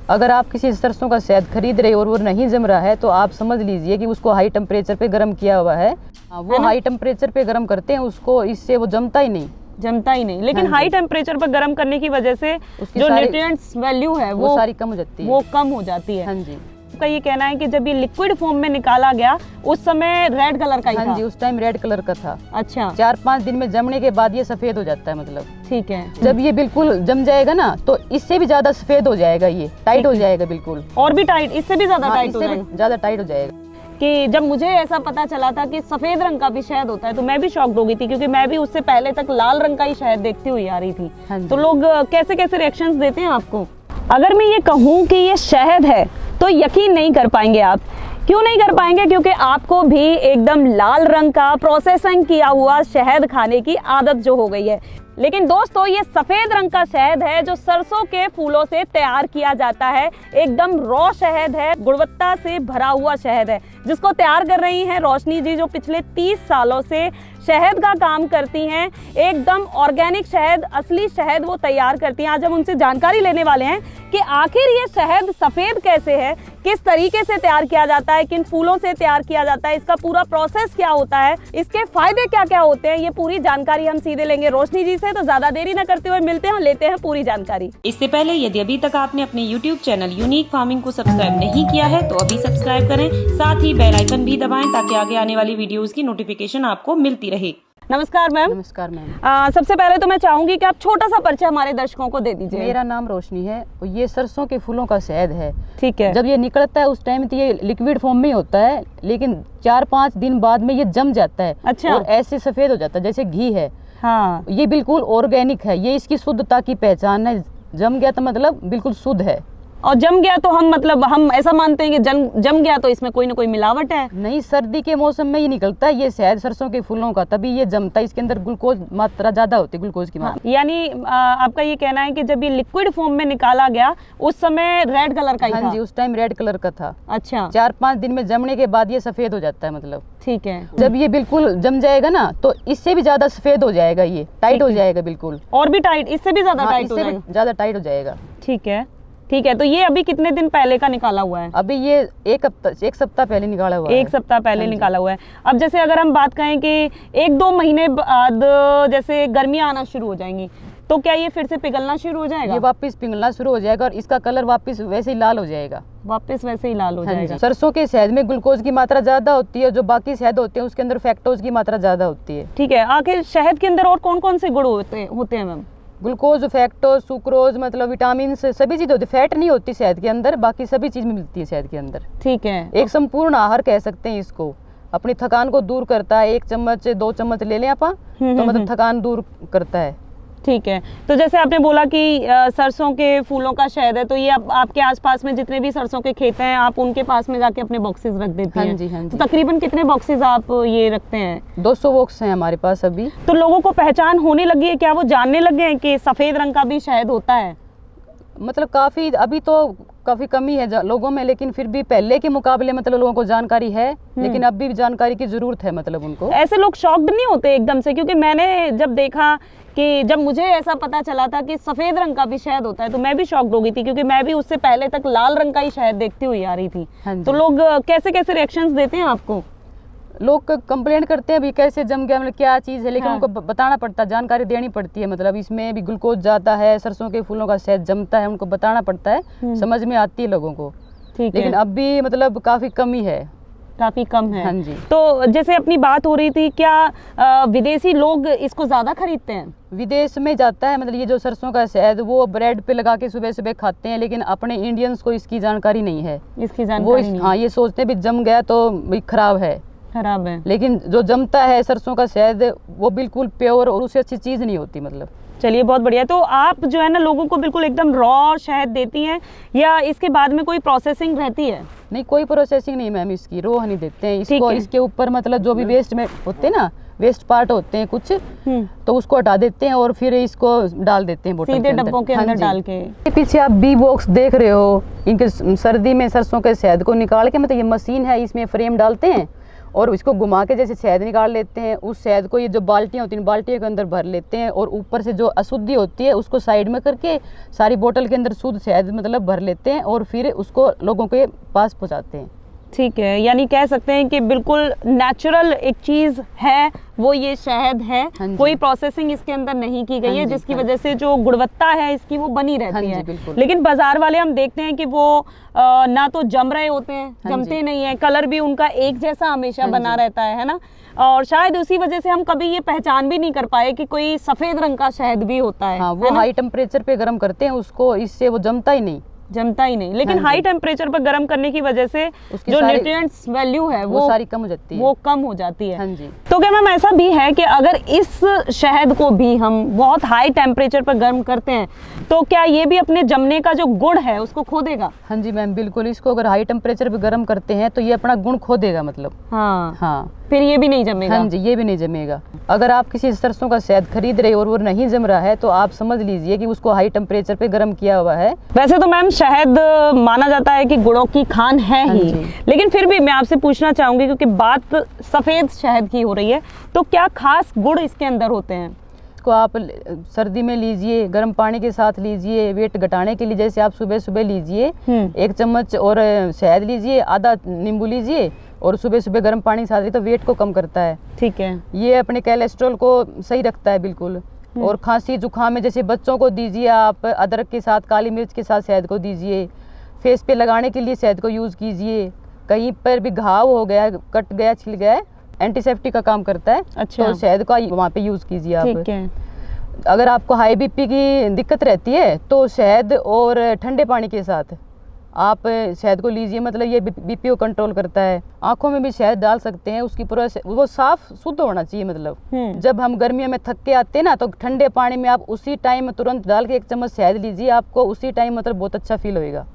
अगर आप किसी सरसों का शहद खरीद रहे हो और वो नहीं जम रहा है तो आप समझ लीजिए कि उसको हाई टेम्परेचर पे गर्म किया हुआ है। वो हाई टेम्परेचर पे गर्म करते हैं उसको, इससे वो जमता ही नहीं। लेकिन हाई टेम्परेचर पर गर्म करने की वजह से जो न्यूट्रिएंट्स वैल्यू है वो सारी कम हो जाती है, वो कम हो जाती है। हाँ जी। का ये कहना है कि जब ये लिक्विड फॉर्म में निकाला गया उस समय रेड कलर का ही था। हाँ जी, उस टाइम रेड कलर का था। अच्छा, 4-5 दिन में जमने के बाद ये सफेद हो जाता है मतलब। ठीक है। जब ये बिल्कुल जम जाएगा ना तो इससे भी ज्यादा सफेद हो जाएगा, ये टाइट हो जाएगा बिल्कुल, और भी टाइट, इससे भी ज्यादा टाइट हो जाएगा, ज्यादा टाइट हो जाएगा। कि जब मुझे ऐसा पता चला था कि सफेद रंग का भी शहद होता है तो मैं भी शॉक्ड हो गई थी, क्योंकि मैं भी उससे पहले तक लाल रंग का ही शहद देखती हुई आ रही थी। तो लोग कैसे कैसे रिएक्शंस देते हैं आपको। अगर मैं ये कहूँ कि ये शहद है तो यकीन नहीं कर पाएंगे आप। क्यों नहीं कर पाएंगे? क्योंकि आपको भी एकदम लाल रंग का प्रोसेसिंग किया हुआ शहद खाने की आदत जो हो गई है। लेकिन दोस्तों ये सफेद रंग का शहद है जो सरसों के फूलों से तैयार किया जाता है। एकदम रॉ शहद है, गुणवत्ता से भरा हुआ शहद है, जिसको तैयार कर रही हैं रोशनी जी, जो पिछले 30 सालों से शहद का काम करती हैं। एकदम ऑर्गेनिक शहद, असली शहद वो तैयार करती हैं। आज हम उनसे जानकारी लेने वाले हैं कि आखिर ये शहद सफेद कैसे है, किस तरीके से तैयार किया जाता है, किन फूलों से तैयार किया जाता है, इसका पूरा प्रोसेस क्या होता है, इसके फायदे क्या क्या होते हैं। ये पूरी जानकारी हम सीधे लेंगे रोशनी जी से। तो ज्यादा देरी न करते हुए मिलते हैं और लेते हैं पूरी जानकारी। इससे पहले यदि अभी तक आपने अपने YouTube चैनल यूनिक फार्मिंग को सब्सक्राइब नहीं किया है तो अभी सब्सक्राइब करें, साथ ही बेल आइकन भी दबाएं ताकि आगे आने वाली वीडियोस की नोटिफिकेशन आपको मिलती रहे। नमस्कार मैम। नमस्कार मैम। सबसे पहले तो मैं चाहूंगी कि आप छोटा सा परिचय हमारे दर्शकों को दे दीजिए। मेरा नाम रोशनी है और ये सरसों के फूलों का शहद है। ठीक है। जब ये निकलता है उस टाइम तो ये लिक्विड फॉर्म में ही होता है, लेकिन 4-5 दिन बाद में ये जम जाता है। अच्छा। और ऐसे सफेद हो जाता है जैसे घी है। हाँ। ये बिल्कुल ऑर्गेनिक है, ये इसकी शुद्धता की पहचान है। जम गया तो मतलब बिल्कुल शुद्ध है। और जम गया तो हम ऐसा मानते हैं कि जम गया तो इसमें कोई ना कोई मिलावट है। नहीं, सर्दी के मौसम में ही निकलता है ये शहद सरसों के फूलों का, तभी ये जमता है। इसके अंदर ग्लूकोज मात्रा ज्यादा होती है, ग्लूकोज की मात्रा। यानी आपका ये कहना है कि जब ये लिक्विड फॉर्म में निकाला गया उस समय रेड कलर का ही था। हाँ जी, उस टाइम रेड कलर का था। अच्छा। 4-5 दिन में जमने के बाद ये सफेद हो जाता है मतलब। ठीक है। जब ये बिल्कुल जम जाएगा ना तो इससे भी ज्यादा सफेद हो जाएगा, ये टाइट हो जाएगा बिल्कुल, और भी टाइट, इससे भी ज्यादा टाइट हो जाएगा, ज्यादा टाइट हो जाएगा। ठीक है। ठीक है। तो ये अभी कितने दिन पहले का निकाला हुआ है? अभी ये एक सप्ताह पहले निकाला हुआ है। 1 सप्ताह पहले निकाला हुआ है। अब जैसे अगर हम बात करें कि 1-2 महीने बाद जैसे गर्मियाँ आना शुरू हो जाएंगी तो क्या ये फिर से पिघलना शुरू हो जाएगा? ये वापस पिघलना शुरू हो जाएगा और इसका कलर वापस वैसे ही लाल हो जाएगा। वापस वैसे ही लाल हो जाएगा। सरसों के शहद में ग्लूकोज की मात्रा ज्यादा होती है, जो बाकी शहद होते हैं उसके अंदर फैक्टोज की मात्रा ज्यादा होती है। ठीक है। आखिर शहद के अंदर और कौन कौन से गुण होते हैं मैम? ग्लूकोज, फैक्टोज, सुक्रोज, मतलब विटामिन सभी चीज होती है। फैट नहीं होती शहद के अंदर, बाकी सभी चीज मिलती है शहद के अंदर। ठीक है। एक संपूर्ण आहार कह सकते हैं इसको। अपनी थकान को दूर करता है। 1 चम्मच 2 चम्मच ले लें आप तो मतलब थकान दूर करता है। ठीक है। तो जैसे आपने बोला कि सरसों के फूलों का शहद है, तो ये आपके आसपास में जितने भी सरसों के खेत हैं आप उनके पास में जाके अपने बॉक्सेस रख देती हैं? हाँ जी, हाँ जी। तो तकरीबन कितने बॉक्सेस आप ये रखते हैं? 200 बॉक्स हैं हमारे पास अभी। तो लोगों को पहचान होने लगी है क्या? वो जानने लगे हैं कि सफेद रंग का भी शहद होता है? मतलब काफी अभी तो काफी कमी है लोगों में, लेकिन फिर भी पहले के मुकाबले मतलब लोगों को जानकारी है, लेकिन अब भी जानकारी की जरूरत है मतलब उनको। ऐसे लोग शॉक्ड नहीं होते एकदम से? क्योंकि मैंने जब देखा कि जब मुझे ऐसा पता चला था कि सफेद रंग का भी शहद होता है तो मैं भी शॉक्ड हो गई थी, क्योंकि मैं भी उससे पहले तक लाल रंग का ही शहद देखती हुई आ रही थी। तो लोग कैसे कैसे रिएक्शंस देते हैं आपको? लोग कंप्लेंट करते हैं भी कैसे जम गया, मतलब क्या चीज़ है, लेकिन उनको बताना पड़ता है, जानकारी देनी पड़ती है। मतलब इसमें भी ग्लूकोज ज़्यादा है, सरसों के फूलों का शहद जमता है, उनको बताना पड़ता है, समझ में आती है लोगों को। लेकिन अब भी मतलब काफ़ी कमी है, काफी कम है। हाँ जी। तो जैसे अपनी बात हो रही थी, क्या विदेशी लोग इसको ज्यादा खरीदते हैं? विदेश में जाता है, मतलब ये जो सरसों का शहद वो ब्रेड पे लगा के सुबह सुबह खाते हैं, लेकिन अपने इंडियंस को इसकी जानकारी नहीं है। इसकी जानकारी नहीं। हाँ, ये सोचते हैं भी जम गया तो खराब है, लेकिन जो जमता है सरसों का शहद वो बिल्कुल प्योर और उससे अच्छी चीज़ नहीं होती मतलब। चलिए, बहुत बढ़िया। तो आप जो है ना लोगों को बिल्कुल एकदम रॉ शहद देती हैं या इसके बाद में कोई प्रोसेसिंग रहती है? नहीं, कोई प्रोसेसिंग नहीं मैम, इसकी रॉ नहीं देते हैं इसको। इसके ऊपर मतलब जो भी वेस्ट में होते हैं ना, वेस्ट पार्ट होते हैं कुछ, तो उसको हटा देते हैं और फिर इसको डाल देते हैं बोतल सीधे डब्बों के अंदर डाल के। पीछे आप बी बॉक्स देख रहे हो, इनके सर्दी में सरसों के शहद को निकाल के मतलब ये मशीन है, इसमें फ्रेम डालते हैं और इसको घुमा के जैसे शहद निकाल लेते हैं, उस शहद को ये जो बाल्टियाँ होती हैं बाल्टियों के अंदर भर लेते हैं, और ऊपर से जो अशुद्धि होती है उसको साइड में करके सारी बोतल के अंदर शुद्ध शहद मतलब भर लेते हैं, और फिर उसको लोगों के पास पहुँचाते हैं। ठीक है, यानी कह सकते हैं कि बिल्कुल नेचुरल एक चीज है वो ये शहद है, कोई प्रोसेसिंग इसके अंदर नहीं की गई है, जिसकी वजह से जो गुणवत्ता है इसकी वो बनी रहती है। लेकिन बाजार वाले हम देखते हैं कि वो ना तो जम रहे होते हैं, जमते नहीं है, कलर भी उनका एक जैसा हमेशा बना रहता है ना, और शायद उसी वजह से हम कभी ये पहचान भी नहीं कर पाए कि कोई सफेद रंग का शहद भी होता है। हाँ, वो हाई टेम्परेचर पे गर्म करते हैं उसको, इससे वो जमता ही नहीं। लेकिन हाई टेम्परेचर पर गर्म करने की वजह से जो न्यूट्रिएंट्स वैल्यू है वो सारी कम हो जाती है, वो कम हो जाती है। हाँ जी। तो क्या मैम ऐसा भी है कि अगर इस शहद को भी हम बहुत हाई टेम्परेचर पर गर्म करते हैं तो क्या ये भी अपने जमने का जो गुण है उसको खो देगा? हाँ जी मैम, बिल्कुल। इसको अगर हाई टेम्परेचर पे गर्म करते हैं तो ये अपना गुण खो देगा मतलब। हाँ, फिर ये भी नहीं जमेगा। हाँ जी, ये भी नहीं जमेगा। अगर आप किसी सरसों का शहद खरीद रहे हो और वो नहीं जम रहा है तो आप समझ लीजिए कि उसको हाई टेम्परेचर पे गर्म किया हुआ है। वैसे तो मैम शहद माना जाता है कि गुणों की खान है ही, लेकिन फिर भी मैं आपसे पूछना चाहूंगी क्योंकि बात सफेद शहद की हो रही है, तो क्या खास गुण इसके अंदर होते हैं? इसको आप सर्दी में लीजिए, गर्म पानी के साथ लीजिए, वेट घटाने के लिए जैसे आप सुबह सुबह लीजिए 1 चम्मच और शहद लीजिए, आधा नींबू लीजिए और सुबह सुबह गर्म पानी के साथ लीजिए तो वेट को कम करता है। ठीक है, ये अपने कोलेस्ट्रॉल को सही रखता है बिल्कुल। और खांसी जुकाम में जैसे बच्चों को दीजिए आप, अदरक के साथ काली मिर्च के साथ शहद को दीजिए। फेस पे लगाने के लिए शहद को यूज़ कीजिए। कहीं पर भी घाव हो गया, कट गया, छिल गया, एंटीसेप्टिक का काम करता है। अच्छा। तो शहद का वहाँ पे यूज़ कीजिए आप। ठीक है। अगर आपको हाई बीपी की दिक्कत रहती है तो शहद और ठंडे पानी के साथ आप शहद को लीजिए, मतलब ये बीपी को कंट्रोल करता है। आंखों में भी शहद डाल सकते हैं, उसकी प्रोसेस वो साफ शुद्ध होना चाहिए। मतलब जब हम गर्मियों में थक के आते हैं ना तो ठंडे पानी में आप उसी टाइम तुरंत डाल के 1 चम्मच शहद लीजिए, आपको उसी टाइम मतलब बहुत अच्छा फील होएगा।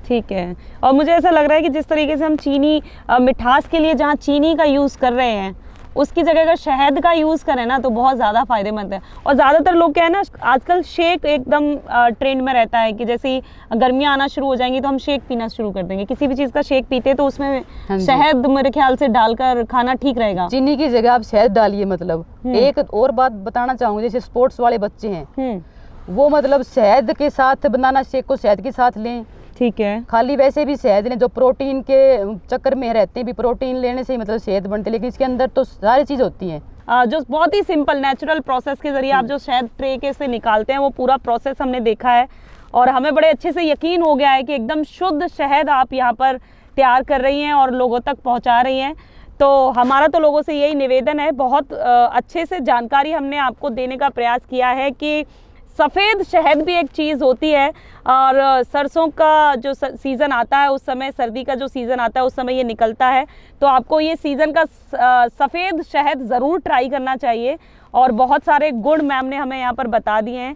ठीक है। और मुझे ऐसा लग रहा है कि जिस तरीके से हम चीनी मिठास के लिए जहाँ चीनी का यूज़ कर रहे हैं उसकी जगह अगर शहद का यूज़ करें ना तो बहुत ज़्यादा फायदेमंद है। और ज़्यादातर लोग क्या है ना, आजकल शेक एकदम ट्रेंड में रहता है कि जैसे ही गर्मियाँ आना शुरू हो जाएंगी तो हम शेक पीना शुरू कर देंगे। किसी भी चीज़ का शेक पीते तो उसमें शहद मेरे ख्याल से डालकर खाना ठीक रहेगा। चीनी की जगह आप शहद डालिए। मतलब एक और बात बताना चाहूँगी, जैसे स्पोर्ट्स वाले बच्चे हैं वो मतलब शहद के साथ बनाना शेक को शहद के साथ लें। ठीक है। खाली वैसे भी शहद लें, जो प्रोटीन के चक्कर में रहते हैं भी, प्रोटीन लेने से ही मतलब शहद बनते, लेकिन इसके अंदर तो सारी चीज़ होती हैं। जो बहुत ही सिंपल नेचुरल प्रोसेस के जरिए आप जो शहद ट्रे के से निकालते हैं वो पूरा प्रोसेस हमने देखा है और हमें बड़े अच्छे से यकीन हो गया है कि एकदम शुद्ध शहद आप यहाँ पर तैयार कर रही हैं और लोगों तक पहुँचा रही हैं। तो हमारा तो लोगों से यही निवेदन है, बहुत अच्छे से जानकारी हमने आपको देने का प्रयास किया है कि सफ़ेद शहद भी एक चीज़ होती है और सरसों का जो सीज़न आता है उस समय, सर्दी का जो सीज़न आता है उस समय ये निकलता है। तो आपको ये सीज़न का सफ़ेद शहद ज़रूर ट्राई करना चाहिए। और बहुत सारे गुण मैम ने हमें यहाँ पर बता दिए हैं,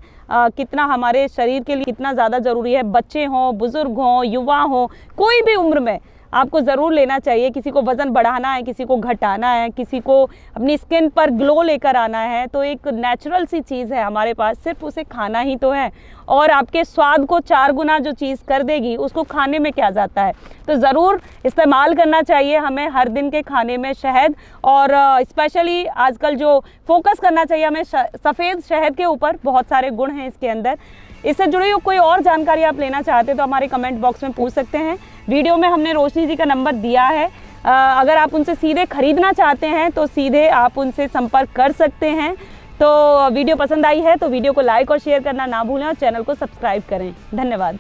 कितना हमारे शरीर के लिए कितना ज़्यादा ज़रूरी है। बच्चे हों, बुज़ुर्ग हों, युवा हों, कोई भी उम्र में आपको ज़रूर लेना चाहिए। किसी को वज़न बढ़ाना है, किसी को घटाना है, किसी को अपनी स्किन पर ग्लो लेकर आना है, तो एक नेचुरल सी चीज़ है हमारे पास, सिर्फ उसे खाना ही तो है और आपके स्वाद को 4 गुना जो चीज़ कर देगी उसको खाने में क्या जाता है। तो ज़रूर इस्तेमाल करना चाहिए हमें हर दिन के खाने में शहद। और स्पेशली आजकल जो फोकस करना चाहिए हमें सफ़ेद शहद के ऊपर, बहुत सारे गुण हैं इसके अंदर। इससे जुड़ी कोई और जानकारी आप लेना चाहते तो हमारे कमेंट बॉक्स में पूछ सकते हैं। वीडियो में हमने रोशनी जी का नंबर दिया है, अगर आप उनसे सीधे खरीदना चाहते हैं तो सीधे आप उनसे संपर्क कर सकते हैं। तो वीडियो पसंद आई है तो वीडियो को लाइक और शेयर करना ना भूलें और चैनल को सब्सक्राइब करें। धन्यवाद।